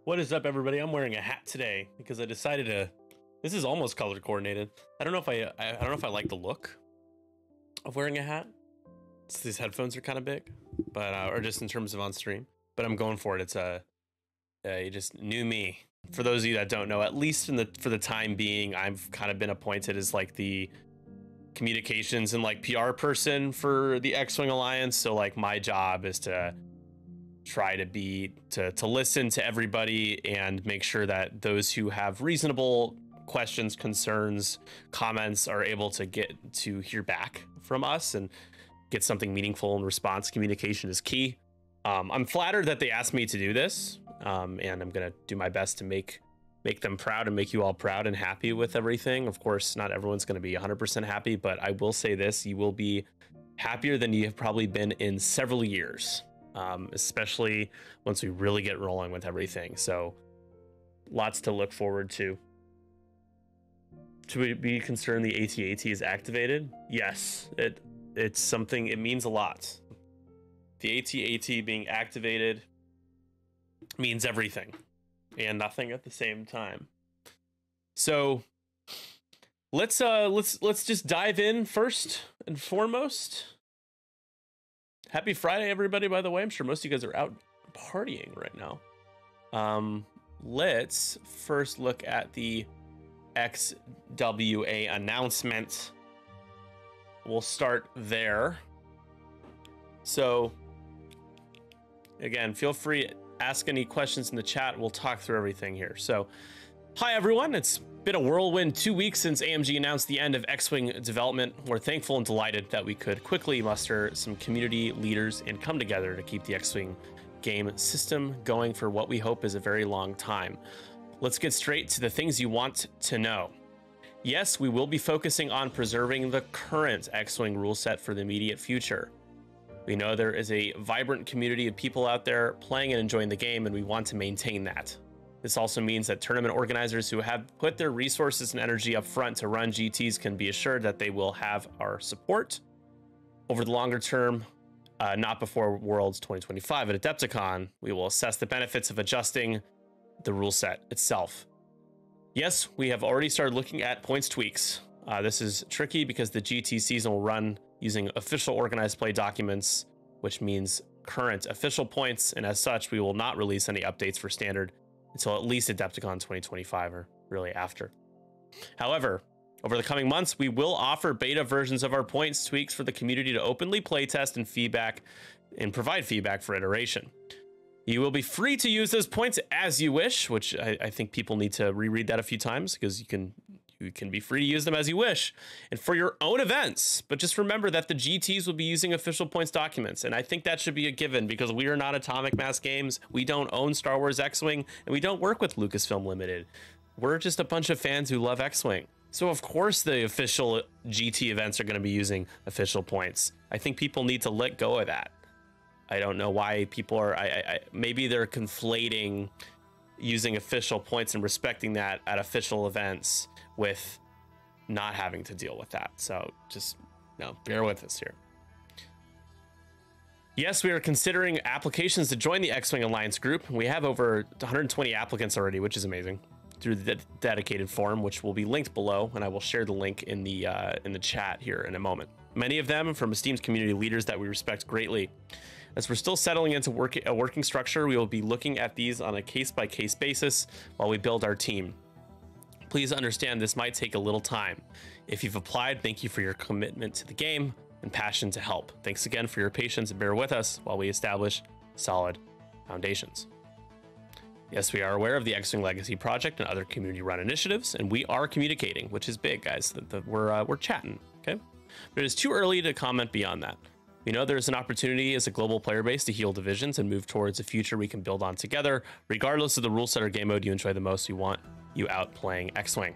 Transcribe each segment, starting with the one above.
What is up, everybody? I'm wearing a hat today because I decided to. This is almost color coordinated. I don't know if I don't know if I like the look of wearing a hat. These headphones are kind of big, but or just in terms of on stream. But I'm going for it. It's you just knew me. For those of you that don't know, at least for the time being, I've kind of been appointed as like the communications and like PR person for the X-Wing Alliance. So like my job is to try to listen to everybody and make sure that those who have reasonable questions, concerns, comments are able to get to hear back from us and get something meaningful in response. Communication is key. I'm flattered that they asked me to do this, and I'm gonna do my best to make them proud and make you all proud and happy with everything. Of course, not everyone's gonna be 100% happy, but I will say this: you will be happier than you have probably been in several years. Especially once we really get rolling with everything. So lots to look forward to. Should we be concerned the AT-AT is activated? Yes, it's something, it means a lot. The AT-AT being activated means everything and nothing at the same time. So let's just dive in first and foremost. Happy Friday, everybody, by the way. I'm sure most of you guys are out partying right now. Let's first look at the XWA announcement. We'll start there. So, again, feel free to ask any questions in the chat. We'll talk through everything here. So, hi, everyone. It's been a whirlwind 2 weeks since AMG announced the end of X-Wing development. We're thankful and delighted that we could quickly muster some community leaders and come together to keep the X-Wing game system going for what we hope is a very long time. Let's get straight to the things you want to know. Yes, we will be focusing on preserving the current X-Wing rule set for the immediate future. We know there is a vibrant community of people out there playing and enjoying the game, and we want to maintain that. This also means that tournament organizers who have put their resources and energy up front to run GTs can be assured that they will have our support over the longer term, not before Worlds 2025 at Adepticon. We will assess the benefits of adjusting the rule set itself. Yes, we have already started looking at points tweaks. This is tricky because the GT season will run using official organized play documents, which means current official points, and as such, we will not release any updates for standard until at least Adepticon 2025 or really after. However, over the coming months, we will offer beta versions of our points tweaks for the community to openly playtest and provide feedback for iteration. You will be free to use those points as you wish, which I think people need to reread that a few times because you can be free to use them as you wish and for your own events. But just remember that the GTs will be using official points documents. And I think that should be a given because we are not Atomic Mass Games. We don't own Star Wars X-Wing and we don't work with Lucasfilm Limited. We're just a bunch of fans who love X-Wing. So of course the official GT events are going to be using official points. I think people need to let go of that. I don't know why people are, maybe they're conflating using official points and respecting that at official events with not having to deal with that. So just bear with us here. Yes, we are considering applications to join the X-Wing Alliance group. We have over 120 applicants already, which is amazing, through the dedicated forum, which will be linked below, and I will share the link in the chat here in a moment. Many of them from esteemed community leaders that we respect greatly. As we're still settling into a working structure, we will be looking at these on a case-by-case basis while we build our team. Please understand this might take a little time. If you've applied, thank you for your commitment to the game and passion to help. Thanks again for your patience and bear with us while we establish solid foundations. Yes, we are aware of the X-Wing Legacy Project and other community-run initiatives, and we are communicating, which is big, guys. We're chatting, okay? But it is too early to comment beyond that. We know there's an opportunity as a global player base to heal divisions and move towards a future we can build on together. Regardless of the rule set or game mode you enjoy the most, we want you out playing X-Wing.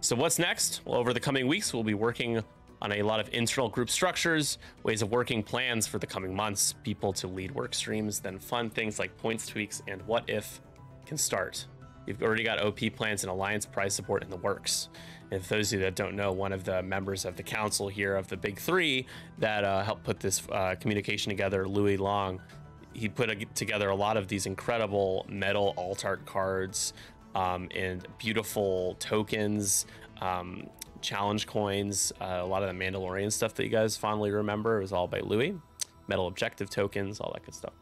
So what's next? Well, over the coming weeks, we'll be working on a lot of internal group structures, ways of working, plans for the coming months, people to lead work streams, then fun things like points tweaks and what if can start. You've already got OP plans and Alliance prize support in the works. And for those of you that don't know, one of the members of the council here of the big three that helped put this communication together, Louis Long, he put together a lot of these incredible metal alt art cards, and beautiful tokens, challenge coins, a lot of the Mandalorian stuff that you guys fondly remember. It was all by Louis. Metal objective tokens, all that good stuff.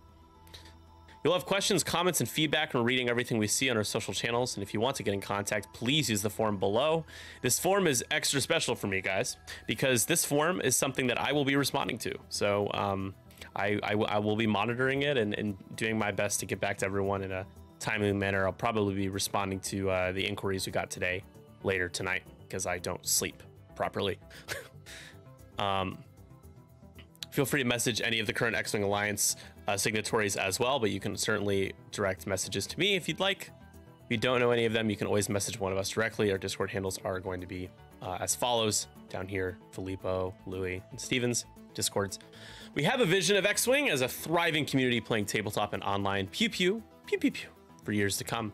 You'll have questions, comments, and feedback when reading everything we see on our social channels. And if you want to get in contact, please use the form below. This form is extra special for me, guys, because this form is something that I will be responding to. So I will be monitoring it and doing my best to get back to everyone in a timely manner. I'll probably be responding to the inquiries we got today later tonight because I don't sleep properly. Feel free to message any of the current X-Wing Alliance signatories as well, but you can certainly direct messages to me if you'd like. If you don't know any of them, you can always message one of us directly. Our Discord handles are going to be as follows down here: Filippo, Louis, and Steven's Discords. We have a vision of X-Wing as a thriving community playing tabletop and online pew pew pew pew pew for years to come.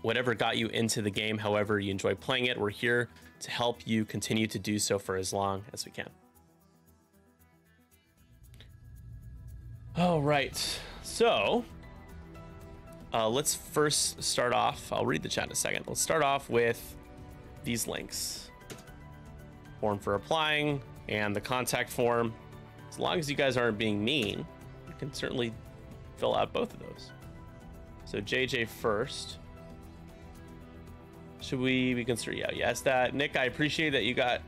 Whatever got you into the game, however you enjoy playing it, we're here to help you continue to do so for as long as we can. All right, so let's first start off. I'll read the chat in a second. Let's start off with these links: form for applying and the contact form. As long as you guys aren't being mean, you can certainly fill out both of those. So JJ first. Should we consider? Yeah, yes. That Nick, I appreciate that you got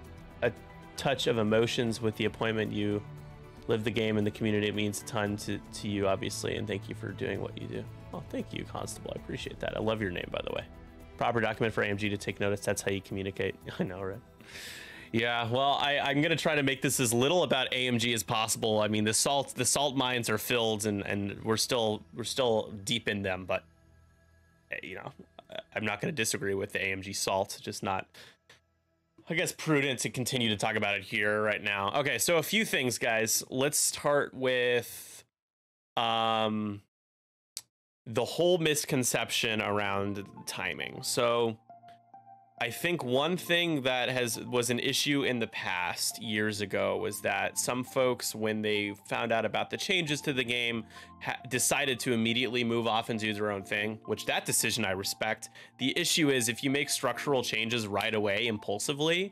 a touch of emotions with the appointment. You live the game and the community. It means a ton to you, obviously, and thank you for doing what you do. Oh, thank you, Constable. I appreciate that. I love your name, by the way. Proper document for AMG to take notice. That's how you communicate. I know, right? Yeah, well, I'm gonna try to make this as little about AMG as possible. I mean, the salt mines are filled, and we're still deep in them. But you know, I'm not gonna disagree with the AMG salt. Just not, I guess, prudent to continue to talk about it here right now. Okay, so a few things, guys. Let's start with the whole misconception around timing. So I think one thing that was an issue in the past years ago was that some folks, when they found out about the changes to the game, decided to immediately move off and do their own thing, which that decision I respect. The issue is if you make structural changes right away, impulsively,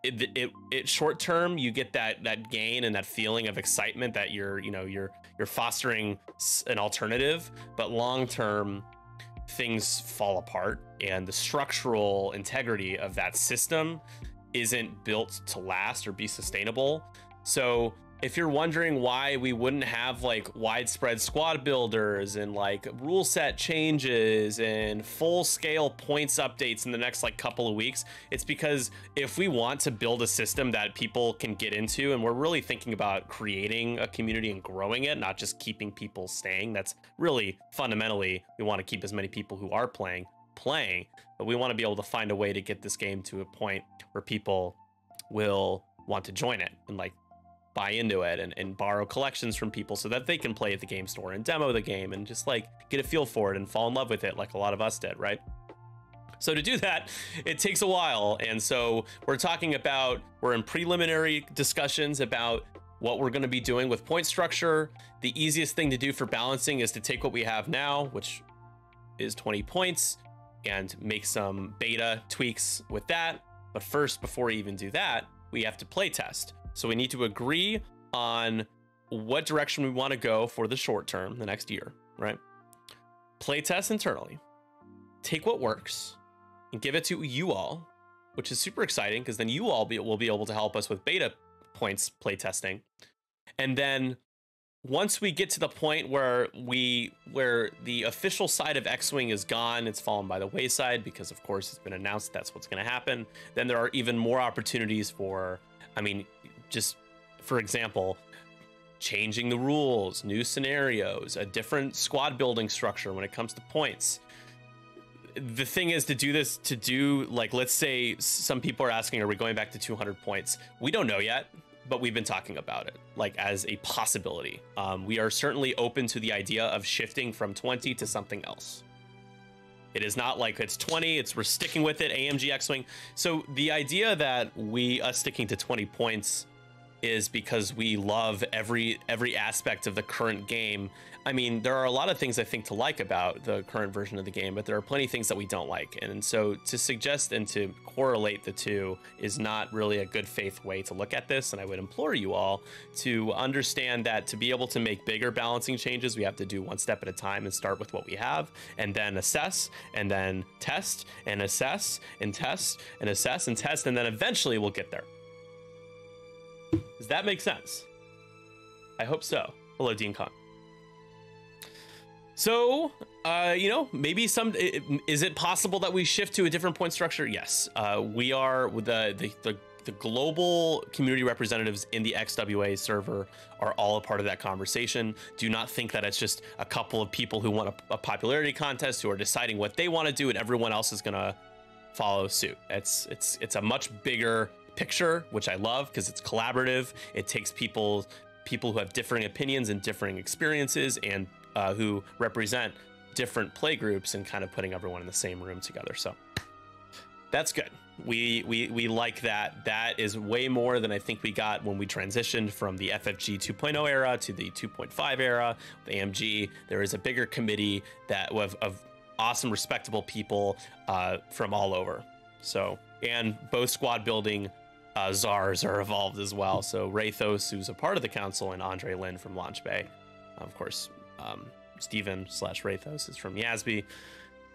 it short term, you get that gain and that feeling of excitement that you're fostering an alternative, but long term, things fall apart and the structural integrity of that system isn't built to last or be sustainable. So if you're wondering why we wouldn't have like widespread squad builders and like rule set changes and full scale points updates in the next like couple of weeks, it's because if we want to build a system that people can get into, and we're really thinking about creating a community and growing it, not just keeping people staying. That's really fundamentally, we want to keep as many people who are playing, but we want to be able to find a way to get this game to a point where people will want to join it and like buy into it and borrow collections from people so that they can play at the game store and demo the game and just like get a feel for it and fall in love with it like a lot of us did, right? So to do that, it takes a while. And so we're in preliminary discussions about what we're going to be doing with point structure. The easiest thing to do for balancing is to take what we have now, which is 20 points, and make some beta tweaks with that. But first, before we even do that, we have to play test. So we need to agree on what direction we want to go for the short term, the next year, right? Play test internally, take what works and give it to you all, which is super exciting because then you all will be able to help us with beta points play testing. And then once we get to the point where the official side of X-Wing is gone, it's fallen by the wayside because of course it's been announced that's what's going to happen, then there are even more opportunities for, I mean, just for example, changing the rules, new scenarios, a different squad building structure when it comes to points. The thing is to do this, like, let's say some people are asking, are we going back to 200 points? We don't know yet, but we've been talking about it like as a possibility. We are certainly open to the idea of shifting from 20 to something else. It is not like it's 20, we're sticking with it, AMG X-Wing. So the idea that us sticking to 20 points is because we love every aspect of the current game. I mean, there are a lot of things I think to like about the current version of the game, but there are plenty of things that we don't like. And so to suggest and to correlate the two is not really a good faith way to look at this. And I would implore you all to understand that to be able to make bigger balancing changes, we have to do one step at a time and start with what we have, and then assess, and then test, and assess, and test, and assess, and test, and then eventually we'll get there. Does that make sense? I hope so. Hello, Dean Khan. So, you know, maybe is it possible that we shift to a different point structure? Yes. We are with the global community representatives in the XWA server are all a part of that conversation. Do not think that it's just a couple of people who want a popularity contest who are deciding what they want to do and everyone else is gonna follow suit. It's a much bigger picture, which I love because it's collaborative. It takes people who have differing opinions and differing experiences and who represent different play groups and kind of putting everyone in the same room together. So that's good. We like that. That is way more than I think we got when we transitioned from the FFG 2.0 era to the 2.5 era with AMG. There is a bigger committee that of awesome, respectable people from all over. So, and both squad building czars are involved as well. So Rathos, who's a part of the council, and Andre Lin from Launch Bay. Of course, Steven / Rathos is from Yasby.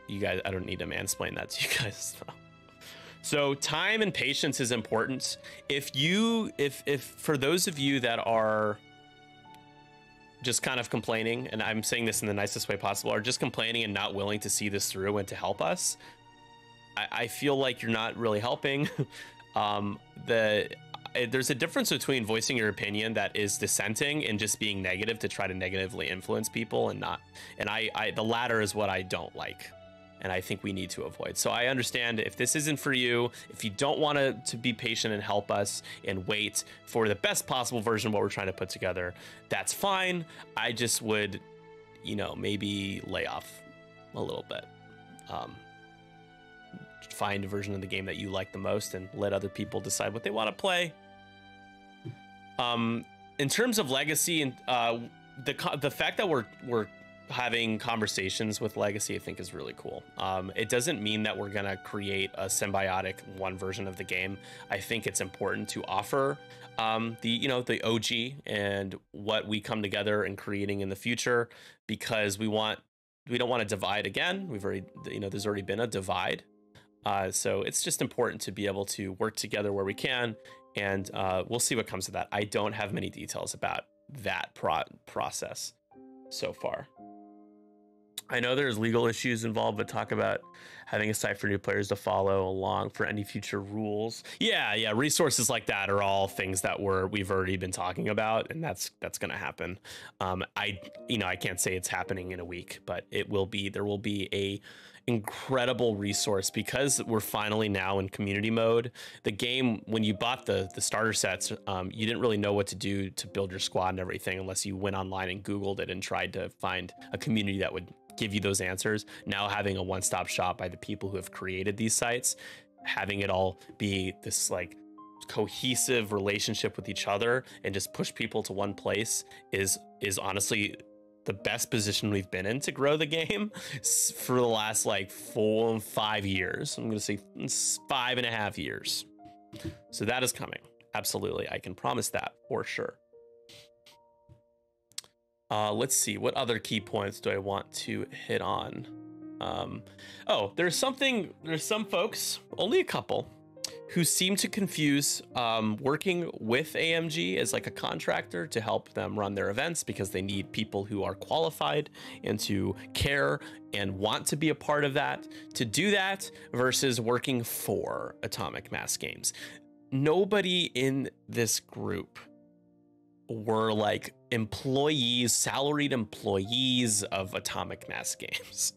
You guys, I don't need to mansplain that to you guys. So time and patience is important. If for those of you that are just kind of complaining, and I'm saying this in the nicest way possible, are just complaining and not willing to see this through and to help us, I feel like you're not really helping. There's a difference between voicing your opinion that is dissenting and just being negative to try to negatively influence people and not. And the latter is what I don't like, and I think we need to avoid. So I understand if this isn't for you, if you don't want to be patient and help us and wait for the best possible version of what we're trying to put together, that's fine. I just would, you know, maybe lay off a little bit. Find a version of the game that you like the most and let other people decide what they want to play. In terms of legacy and the fact that we're having conversations with legacy, I think is really cool. It doesn't mean that we're gonna create a symbiotic one version of the game. I think it's important to offer the OG and what we come together and creating in the future, because we don't want to divide again. We've already, there's already been a divide. So it's just important to be able to work together where we can, and we'll see what comes of that. I don't have many details about that process so far. I know there's legal issues involved, but talk about having a site for new players to follow along for any future rules. Yeah, resources like that are all things that we've already been talking about, and that's going to happen. I can't say it's happening in a week, but there will be a incredible resource, because we're finally now in community mode. The game, when you bought the starter sets, you didn't really know what to do to build your squad and everything unless you went online and Googled it and tried to find a community that would give you those answers. Now having a one-stop shop by the people who have created these sites, having it all be this like cohesive relationship with each other and just push people to one place is honestly the best position we've been in to grow the game for the last like 4 or 5 years. I'm going to say 5.5 years. So that is coming. Absolutely. I can promise that for sure. Let's see. What other key points do I want to hit on? There's some folks, only a couple, who seem to confuse working with AMG as like a contractor to help them run their events, because they need people who are qualified and to care and want to be a part of that, to do that, versus working for Atomic Mass Games. Nobody in this group were like employees, salaried employees of Atomic Mass Games.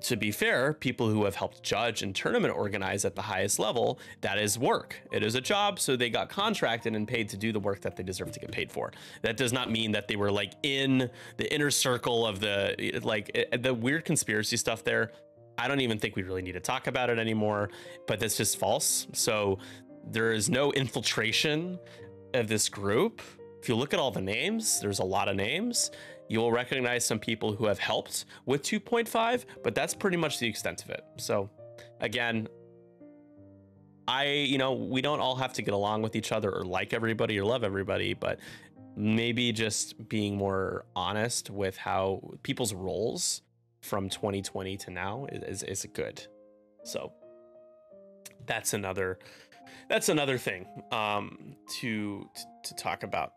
To be fair, people who have helped judge and tournament organize at the highest level, that is work. It is a job, so they got contracted and paid to do the work that they deserve to get paid for. That does not mean that they were like in the inner circle of the weird conspiracy stuff there. I don't even think we really need to talk about it anymore, but that's just false. So there is no infiltration of this group. If you look at all the names, there's a lot of names. You will recognize some people who have helped with 2.5, but that's pretty much the extent of it. So again, we don't all have to get along with each other or like everybody or love everybody, but maybe just being more honest with how people's roles from 2020 to now is good. So that's another thing to talk about.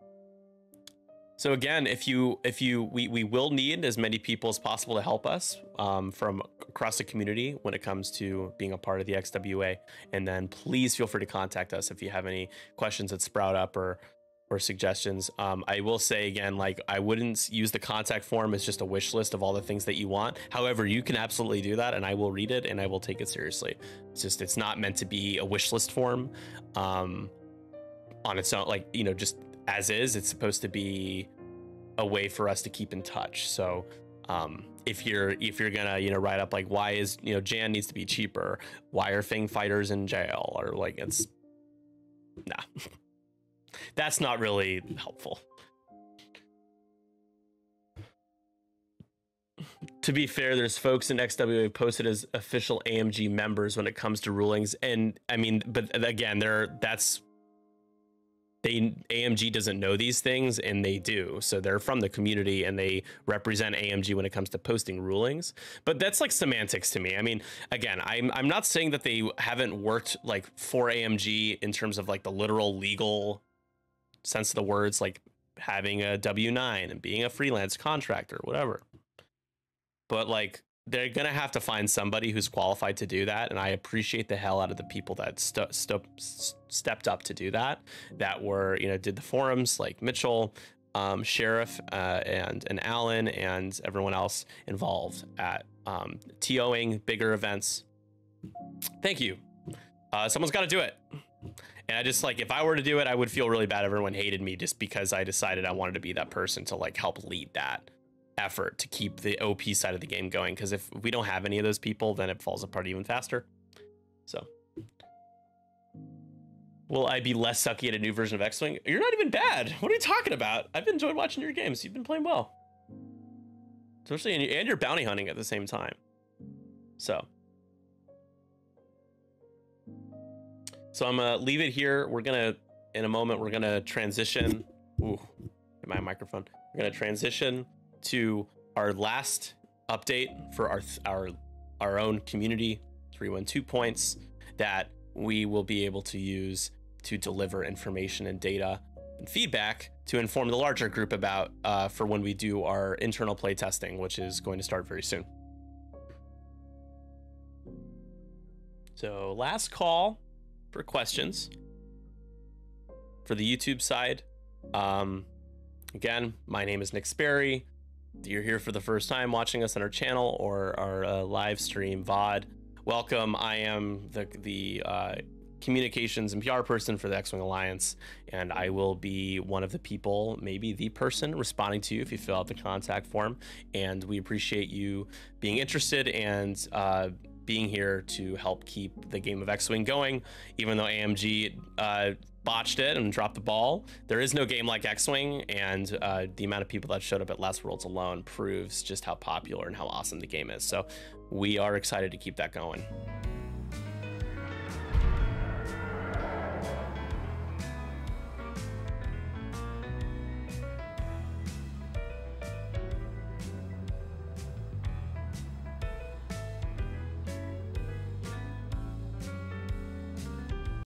So again, we will need as many people as possible to help us from across the community when it comes to being a part of the XWA. And then please feel free to contact us if you have any questions that sprout up or suggestions. I will say again, like, I wouldn't use the contact form as just a wish list of all the things that you want. However, you can absolutely do that, and I will read it and I will take it seriously. It's not meant to be a wish list form on its own, like, just as is. It's supposed to be a way for us to keep in touch. So if you're gonna write up like, why is Jan needs to be cheaper, why are Fang fighters in jail, or like, it's nah. That's not really helpful. To be fair, there's folks in XWA posted as official AMG members when it comes to rulings, and I mean, but again, AMG doesn't know these things, and they do. So they're from the community and they represent AMG when it comes to posting rulings. But that's like semantics to me. I mean, again, I'm not saying that they haven't worked like for AMG in terms of like the literal legal sense of the words, like having a W-9 and being a freelance contractor, whatever. But like, they're gonna have to find somebody who's qualified to do that, and I appreciate the hell out of the people that stepped up to do that. That were, did the forums, like Mitchell, Sheriff, and Alan, and everyone else involved at TOing bigger events. Thank you. Someone's got to do it. And I just, like, if I were to do it, I would feel really bad. Everyone hated me just because I decided I wanted to be that person to like help lead that effort to keep the OP side of the game going, because if we don't have any of those people, then it falls apart even faster. So will I be less sucky at a new version of X-Wing? You're not even bad. What are you talking about? I've enjoyed watching your games. You've been playing well, especially and you're bounty hunting at the same time. So I'm gonna leave it here. We're gonna, in a moment, we're gonna transition. Ooh, get my microphone. We're gonna transition to our last update for our own community 312 points that we will be able to use to deliver information and data and feedback to inform the larger group about for when we do our internal play testing, which is going to start very soon. So last call for questions for the YouTube side. Again, my name is Nick Sperry. If you're here for the first time watching us on our channel or our live stream VOD, welcome. I am the communications and PR person for the X-Wing Alliance, and I will be one of the people, maybe the person, responding to you if you fill out the contact form. And we appreciate you being interested and being here to help keep the game of X-Wing going, even though AMG botched it and dropped the ball. There is no game like X-Wing, and the amount of people that showed up at Last Worlds alone proves just how popular and how awesome the game is. So we are excited to keep that going.